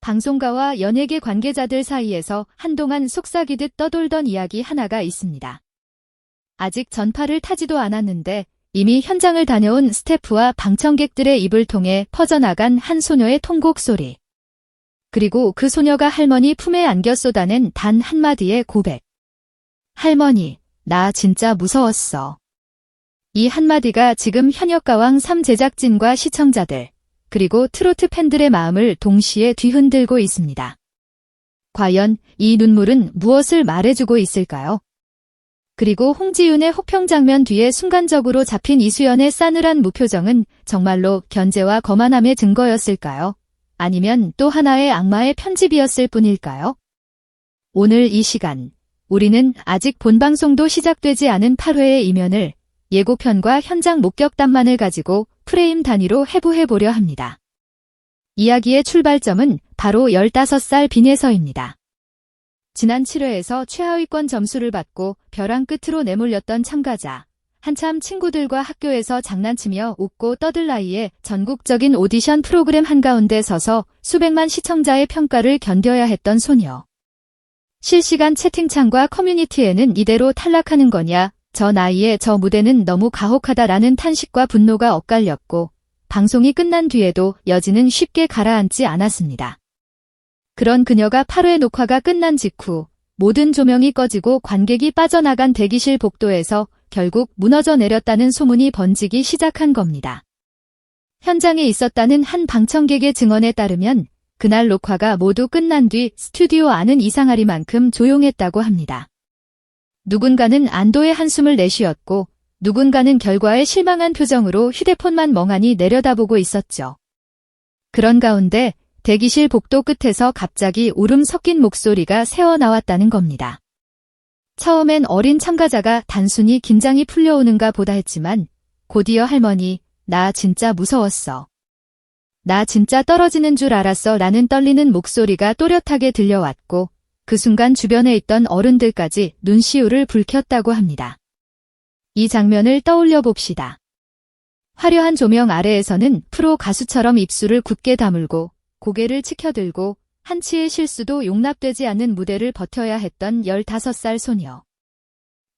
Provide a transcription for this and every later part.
방송가와 연예계 관계자들 사이에서 한동안 속삭이듯 떠돌던 이야기 하나가 있습니다. 아직 전파를 타지도 않았는데 이미 현장을 다녀온 스태프와 방청객들의 입을 통해 퍼져나간 한 소녀의 통곡 소리. 그리고 그 소녀가 할머니 품에 안겨 쏟아낸 단 한마디의 고백. 할머니, 나 진짜 무서웠어. 이 한마디가 지금 현역가왕 3 제작진과 시청자들, 그리고 트로트 팬들의 마음을 동시에 뒤흔들고 있습니다. 과연 이 눈물은 무엇을 말해주고 있을까요? 그리고 홍지윤의 혹평 장면 뒤에 순간적으로 잡힌 이수연의 싸늘한 무표정은 정말로 견제와 거만함의 증거였을까요? 아니면 또 하나의 악마의 편집이었을 뿐일까요? 오늘 이 시간, 우리는 아직 본방송도 시작되지 않은 8회의 이면을 예고편과 현장 목격담만을 가지고 프레임 단위로 해부해보려 합니다. 이야기의 출발점은 바로 15살 빈에서입니다. 지난 7회에서 최하위권 점수를 받고 벼랑 끝으로 내몰렸던 참가자, 한참 친구들과 학교에서 장난치며 웃고 떠들 나이에 전국적인 오디션 프로그램 한가운데 서서 수백만 시청자의 평가를 견뎌야 했던 소녀. 실시간 채팅창과 커뮤니티에는 이대로 탈락하는 거냐, 저 나이에 저 무대는 너무 가혹하다라는 탄식과 분노가 엇갈렸고 방송이 끝난 뒤에도 여진은 쉽게 가라앉지 않았습니다. 그런 그녀가 8회 녹화가 끝난 직후 모든 조명이 꺼지고 관객이 빠져나간 대기실 복도에서 결국 무너져 내렸다는 소문이 번지기 시작한 겁니다. 현장에 있었다는 한 방청객의 증언에 따르면 그날 녹화가 모두 끝난 뒤 스튜디오 안은 이상하리만큼 조용했다고 합니다. 누군가는 안도의 한숨을 내쉬었고 누군가는 결과에 실망한 표정으로 휴대폰만 멍하니 내려다보고 있었죠. 그런 가운데 대기실 복도 끝에서 갑자기 울음 섞인 목소리가 새어나왔다는 겁니다. 처음엔 어린 참가자가 단순히 긴장이 풀려오는가 보다 했지만 곧이어 할머니, 나 진짜 무서웠어. 나 진짜 떨어지는 줄 알았어 라는 떨리는 목소리가 또렷하게 들려왔고 그 순간 주변에 있던 어른들까지 눈시울을 붉혔다고 합니다. 이 장면을 떠올려 봅시다. 화려한 조명 아래에서는 프로 가수처럼 입술을 굳게 다물고 고개를 치켜들고 한치의 실수도 용납되지 않는 무대를 버텨야 했던 15살 소녀.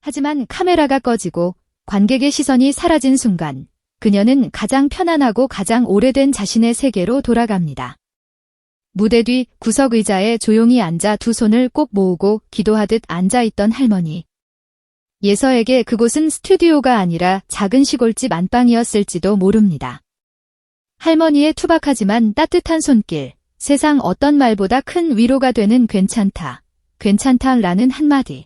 하지만 카메라가 꺼지고 관객의 시선이 사라진 순간 그녀는 가장 편안하고 가장 오래된 자신의 세계로 돌아갑니다. 무대 뒤 구석 의자에 조용히 앉아 두 손을 꼭 모으고 기도하듯 앉아있던 할머니. 예서에게 그곳은 스튜디오가 아니라 작은 시골집 안방이었을지도 모릅니다. 할머니의 투박하지만 따뜻한 손길, 세상 어떤 말보다 큰 위로가 되는 괜찮다, 괜찮다라는 한마디.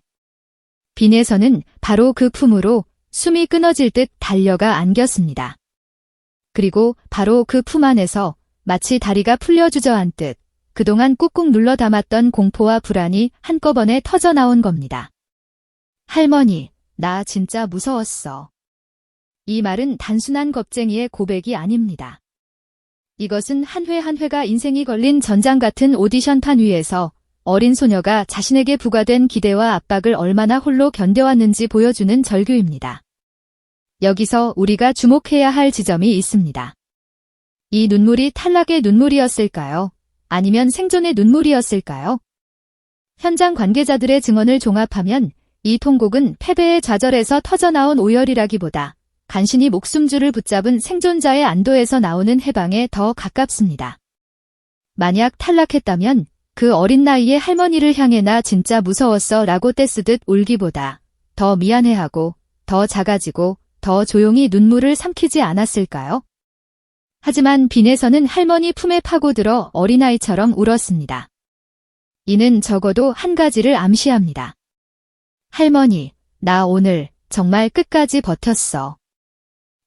빈에서는 바로 그 품으로 숨이 끊어질 듯 달려가 안겼습니다. 그리고 바로 그 품 안에서 마치 다리가 풀려 주저앉듯 그동안 꾹꾹 눌러 담았던 공포와 불안이 한꺼번에 터져나온 겁니다. 할머니, 나 진짜 무서웠어. 이 말은 단순한 겁쟁이의 고백이 아닙니다. 이것은 한 회 한 회가 인생이 걸린 전장 같은 오디션판 위에서 어린 소녀가 자신에게 부과된 기대와 압박을 얼마나 홀로 견뎌왔는지 보여주는 절규입니다. 여기서 우리가 주목해야 할 지점이 있습니다. 이 눈물이 탈락의 눈물이었을까요? 아니면 생존의 눈물이었을까요? 현장 관계자들의 증언을 종합하면 이 통곡은 패배의 좌절에서 터져나온 오열이라기보다 간신히 목숨줄을 붙잡은 생존자의 안도에서 나오는 해방에 더 가깝습니다. 만약 탈락했다면 그 어린 나이에 할머니를 향해 나 진짜 무서웠어 라고 떼쓰듯 울기보다 더 미안해하고 더 작아지고 더 조용히 눈물을 삼키지 않았을까요? 하지만 빈에서는 할머니 품에 파고들어 어린아이처럼 울었습니다. 이는 적어도 한 가지를 암시합니다. 할머니, 나 오늘 정말 끝까지 버텼어.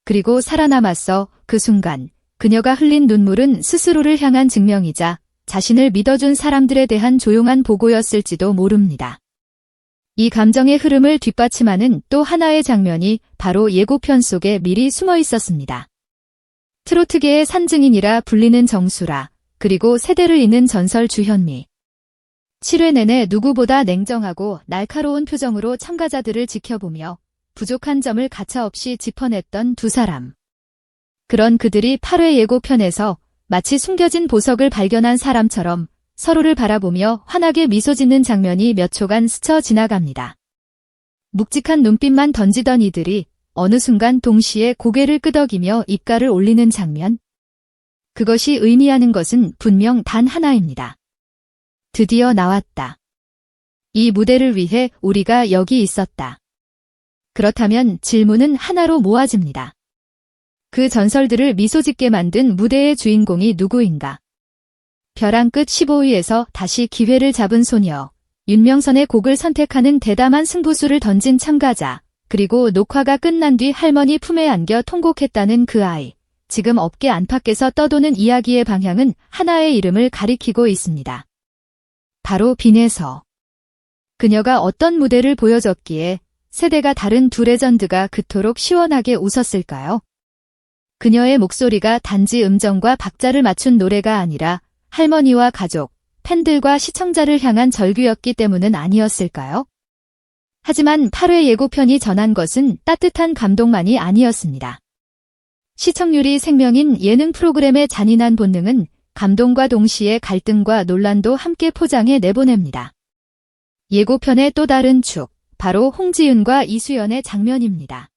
그리고 살아남았어. 그 순간 그녀가 흘린 눈물은 스스로를 향한 증명이자 자신을 믿어준 사람들에 대한 조용한 보고였을지도 모릅니다. 이 감정의 흐름을 뒷받침하는 또 하나의 장면이 바로 예고편 속에 미리 숨어 있었습니다. 트로트계의 산증인이라 불리는 정수라, 그리고 세대를 잇는 전설 주현미. 7회 내내 누구보다 냉정하고 날카로운 표정으로 참가자들을 지켜보며 부족한 점을 가차없이 짚어냈던 두 사람. 그런 그들이 8회 예고편에서 마치 숨겨진 보석을 발견한 사람처럼 서로를 바라보며 환하게 미소 짓는 장면이 몇 초간 스쳐 지나갑니다. 묵직한 눈빛만 던지던 이들이 어느 순간 동시에 고개를 끄덕이며 입가를 올리는 장면. 그것이 의미하는 것은 분명 단 하나입니다. 드디어 나왔다. 이 무대를 위해 우리가 여기 있었다. 그렇다면 질문은 하나로 모아집니다. 그 전설들을 미소 짓게 만든 무대의 주인공이 누구인가? 벼랑 끝 15위에서 다시 기회를 잡은 소녀, 윤명선의 곡을 선택하는 대담한 승부수를 던진 참가자, 그리고 녹화가 끝난 뒤 할머니 품에 안겨 통곡했다는 그 아이. 지금 업계 안팎에서 떠도는 이야기의 방향은 하나의 이름을 가리키고 있습니다. 바로 빈에서. 그녀가 어떤 무대를 보여줬기에 세대가 다른 두 레전드가 그토록 시원하게 웃었을까요? 그녀의 목소리가 단지 음정과 박자를 맞춘 노래가 아니라 할머니와 가족, 팬들과 시청자를 향한 절규였기 때문은 아니었을까요? 하지만 8회 예고편이 전한 것은 따뜻한 감동만이 아니었습니다. 시청률이 생명인 예능 프로그램의 잔인한 본능은 감동과 동시에 갈등과 논란도 함께 포장해 내보냅니다. 예고편의 또 다른 축, 바로 홍지윤과 이수연의 장면입니다.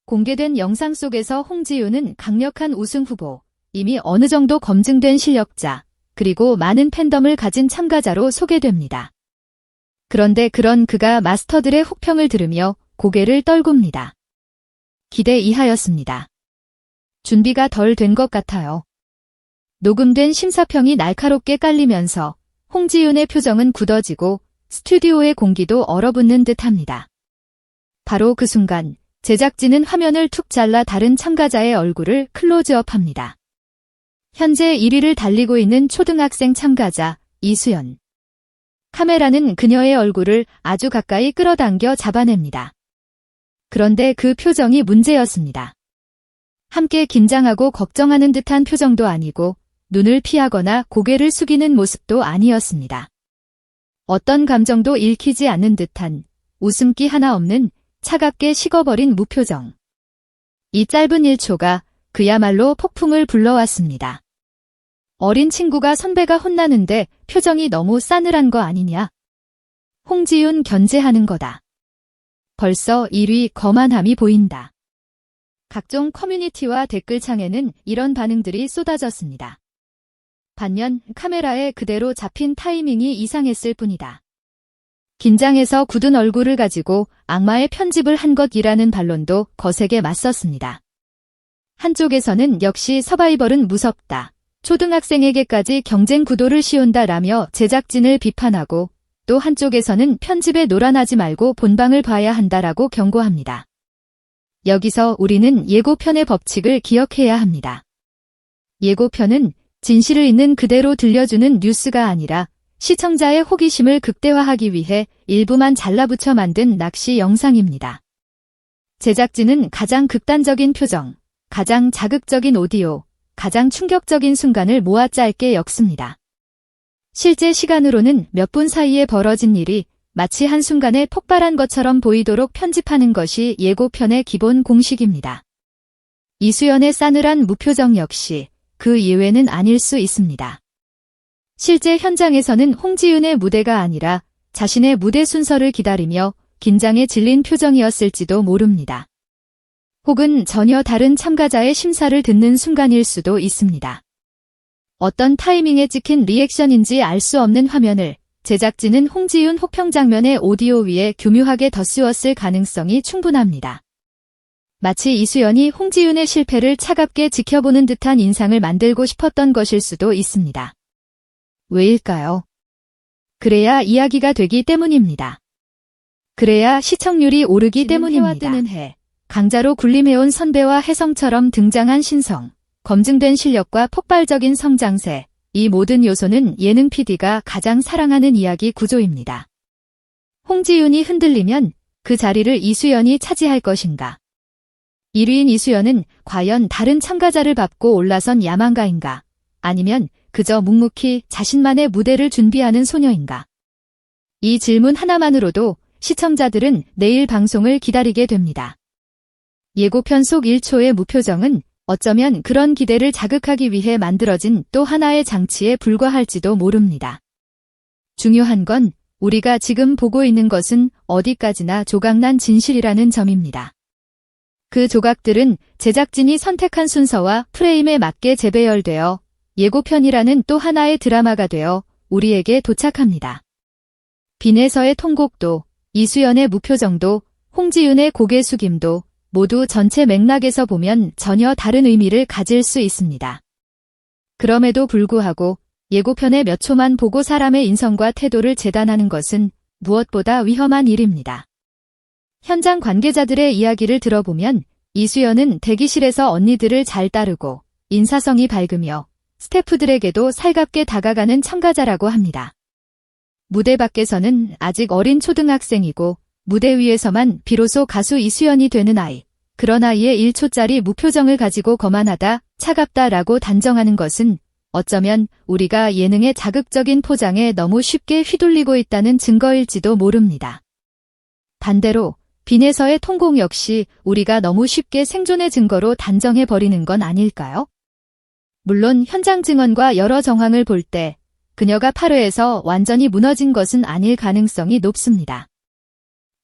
공개된 영상 속에서 홍지윤은 강력한 우승 후보, 이미 어느 정도 검증된 실력자, 그리고 많은 팬덤을 가진 참가자로 소개됩니다. 그런데 그런 그가 마스터들의 혹평을 들으며 고개를 떨굽니다. 기대 이하였습니다. 준비가 덜 된 것 같아요. 녹음된 심사평이 날카롭게 깔리면서 홍지윤의 표정은 굳어지고 스튜디오의 공기도 얼어붙는 듯합니다. 바로 그 순간 제작진은 화면을 툭 잘라 다른 참가자의 얼굴을 클로즈업합니다. 현재 1위를 달리고 있는 초등학생 참가자 이수연. 카메라는 그녀의 얼굴을 아주 가까이 끌어당겨 잡아냅니다. 그런데 그 표정이 문제였습니다. 함께 긴장하고 걱정하는 듯한 표정도 아니고 눈을 피하거나 고개를 숙이는 모습도 아니었습니다. 어떤 감정도 읽히지 않는 듯한 웃음기 하나 없는 차갑게 식어버린 무표정. 이 짧은 1초가 그야말로 폭풍을 불러왔습니다. 어린 친구가 선배가 혼나는데 표정이 너무 싸늘한 거 아니냐? 홍지윤 견제하는 거다. 벌써 1위 거만함이 보인다. 각종 커뮤니티와 댓글창에는 이런 반응들이 쏟아졌습니다. 반면 카메라에 그대로 잡힌 타이밍이 이상했을 뿐이다. 긴장해서 굳은 얼굴을 가지고 악마의 편집을 한 것이라는 반론도 거세게 맞섰습니다. 한쪽에서는 역시 서바이벌은 무섭다. 초등학생에게까지 경쟁 구도를 씌운다라며 제작진을 비판하고 또 한쪽에서는 편집에 노란하지 말고 본방을 봐야 한다라고 경고합니다. 여기서 우리는 예고편의 법칙을 기억해야 합니다. 예고편은 진실을 있는 그대로 들려주는 뉴스가 아니라 시청자의 호기심을 극대화하기 위해 일부만 잘라붙여 만든 낚시 영상입니다. 제작진은 가장 극단적인 표정, 가장 자극적인 오디오, 가장 충격적인 순간을 모아 짧게 엮습니다. 실제 시간으로는 몇 분 사이에 벌어진 일이 마치 한순간에 폭발한 것처럼 보이도록 편집하는 것이 예고편의 기본 공식입니다. 이수연의 싸늘한 무표정 역시 그 예외는 아닐 수 있습니다. 실제 현장에서는 홍지윤의 무대가 아니라 자신의 무대 순서를 기다리며 긴장에 질린 표정이었을지도 모릅니다. 혹은 전혀 다른 참가자의 심사를 듣는 순간일 수도 있습니다. 어떤 타이밍에 찍힌 리액션인지 알 수 없는 화면을 제작진은 홍지윤 혹평 장면의 오디오 위에 교묘하게 덧씌웠을 가능성이 충분합니다. 마치 이수연이 홍지윤의 실패를 차갑게 지켜보는 듯한 인상을 만들고 싶었던 것일 수도 있습니다. 왜일까요? 그래야 이야기가 되기 때문입니다. 그래야 시청률이 오르기 때문입니다. 뜨는 해, 강자로 군림해온 선배와 혜성처럼 등장한 신성, 검증된 실력과 폭발적인 성장세, 이 모든 요소는 예능 PD가 가장 사랑하는 이야기 구조입니다. 홍지윤이 흔들리면 그 자리를 이수연이 차지할 것인가? 1위인 이수연은 과연 다른 참가자를 밟고 올라선 야망가인가? 아니면 그저 묵묵히 자신만의 무대를 준비하는 소녀인가? 이 질문 하나만으로도 시청자들은 내일 방송을 기다리게 됩니다. 예고편 속 1초의 무표정은 어쩌면 그런 기대를 자극하기 위해 만들어진 또 하나의 장치에 불과할지도 모릅니다. 중요한 건 우리가 지금 보고 있는 것은 어디까지나 조각난 진실이라는 점입니다. 그 조각들은 제작진이 선택한 순서와 프레임에 맞게 재배열되어 예고편이라는 또 하나의 드라마가 되어 우리에게 도착합니다. 빈에서의 통곡도, 이수연의 무표정도, 홍지윤의 고개 숙임도 모두 전체 맥락에서 보면 전혀 다른 의미를 가질 수 있습니다. 그럼에도 불구하고 예고편의 몇 초만 보고 사람의 인성과 태도를 재단하는 것은 무엇보다 위험한 일입니다. 현장 관계자들의 이야기를 들어보면 이수연은 대기실에서 언니들을 잘 따르고 인사성이 밝으며 스태프들에게도 살갑게 다가가는 참가자라고 합니다. 무대 밖에서는 아직 어린 초등학생이고 무대 위에서만 비로소 가수 이수연이 되는 아이. 그런 아이의 1초짜리 무표정을 가지고 거만하다, 차갑다라고 단정하는 것은 어쩌면 우리가 예능의 자극적인 포장에 너무 쉽게 휘둘리고 있다는 증거일지도 모릅니다. 반대로 빈에서의 통곡 역시 우리가 너무 쉽게 생존의 증거로 단정해버리는 건 아닐까요? 물론 현장 증언과 여러 정황을 볼 때 그녀가 8회에서 완전히 무너진 것은 아닐 가능성이 높습니다.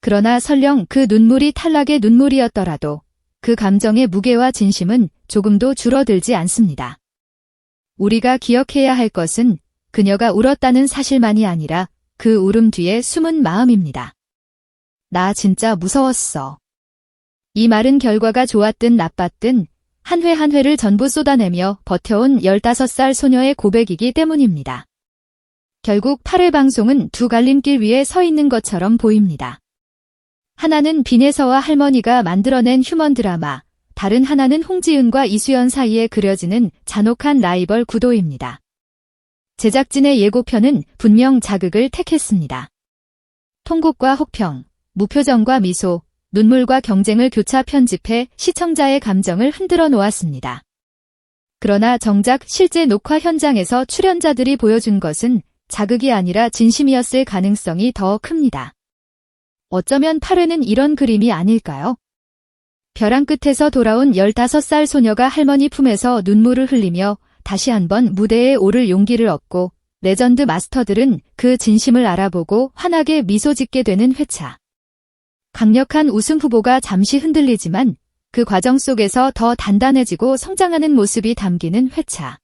그러나 설령 그 눈물이 탈락의 눈물이었더라도 그 감정의 무게와 진심은 조금도 줄어들지 않습니다. 우리가 기억해야 할 것은 그녀가 울었다는 사실만이 아니라 그 울음 뒤에 숨은 마음입니다. 나 진짜 무서웠어. 이 말은 결과가 좋았든 나빴든 한 회 한 회를 전부 쏟아내며 버텨온 15살 소녀의 고백이기 때문입니다. 결국 8회 방송은 두 갈림길 위에 서 있는 것처럼 보입니다. 하나는 빈에서와 할머니가 만들어낸 휴먼 드라마, 다른 하나는 홍지윤과 이수연 사이에 그려지는 잔혹한 라이벌 구도입니다. 제작진의 예고편은 분명 자극을 택했습니다. 통곡과 혹평, 무표정과 미소, 눈물과 경쟁을 교차 편집해 시청자의 감정을 흔들어 놓았습니다. 그러나 정작 실제 녹화 현장에서 출연자들이 보여준 것은 자극이 아니라 진심이었을 가능성이 더 큽니다. 어쩌면 8회는 이런 그림이 아닐까요? 벼랑 끝에서 돌아온 15살 소녀가 할머니 품에서 눈물을 흘리며 다시 한번 무대에 오를 용기를 얻고 레전드 마스터들은 그 진심을 알아보고 환하게 미소 짓게 되는 회차. 강력한 우승 후보가 잠시 흔들리지만 그 과정 속에서 더 단단해지고 성장하는 모습이 담기는 회차.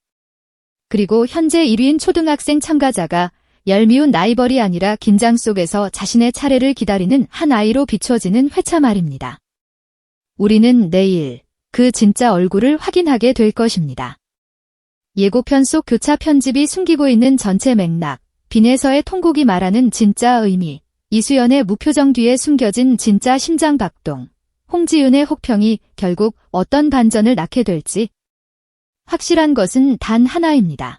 그리고 현재 1위인 초등학생 참가자가 얄미운 라이벌이 아니라 긴장 속에서 자신의 차례를 기다리는 한 아이로 비춰지는 회차 말입니다. 우리는 내일 그 진짜 얼굴을 확인하게 될 것입니다. 예고편 속 교차 편집이 숨기고 있는 전체 맥락, 빈에서의 통곡이 말하는 진짜 의미, 이수연의 무표정 뒤에 숨겨진 진짜 심장박동, 홍지윤의 혹평이 결국 어떤 반전을 낳게 될지. 확실한 것은 단 하나입니다.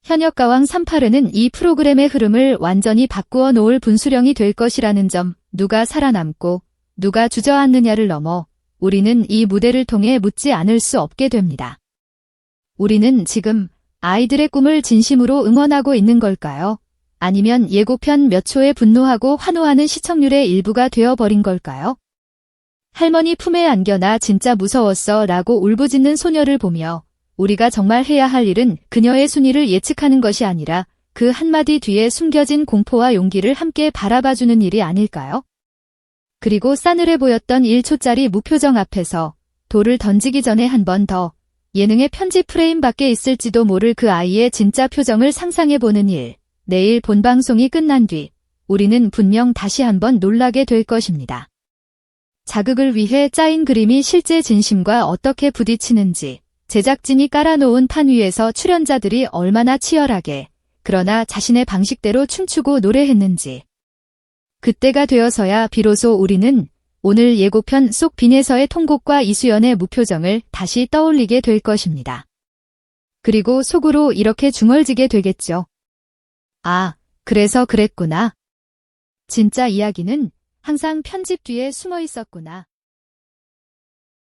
현역가왕 38회는 이 프로그램의 흐름을 완전히 바꾸어 놓을 분수령이 될 것이라는 점, 누가 살아남고 누가 주저앉느냐를 넘어 우리는 이 무대를 통해 묻지 않을 수 없게 됩니다. 우리는 지금 아이들의 꿈을 진심으로 응원하고 있는 걸까요? 아니면 예고편 몇 초에 분노하고 환호하는 시청률의 일부가 되어버린 걸까요? 할머니 품에 안겨 나 진짜 무서웠어 라고 울부짖는 소녀를 보며 우리가 정말 해야 할 일은 그녀의 순위를 예측하는 것이 아니라 그 한마디 뒤에 숨겨진 공포와 용기를 함께 바라봐주는 일이 아닐까요? 그리고 싸늘해 보였던 1초짜리 무표정 앞에서 돌을 던지기 전에 한 번 더 예능의 편집 프레임 밖에 있을지도 모를 그 아이의 진짜 표정을 상상해보는 일. 내일 본방송이 끝난 뒤 우리는 분명 다시 한번 놀라게 될 것입니다. 자극을 위해 짜인 그림이 실제 진심과 어떻게 부딪히는지, 제작진이 깔아놓은 판 위에서 출연자들이 얼마나 치열하게, 그러나 자신의 방식대로 춤추고 노래했는지. 그때가 되어서야 비로소 우리는 오늘 예고편 속 빈에서의 통곡과 이수연의 무표정을 다시 떠올리게 될 것입니다. 그리고 속으로 이렇게 중얼지게 되겠죠. 아, 그래서 그랬구나. 진짜 이야기는 항상 편집 뒤에 숨어 있었구나.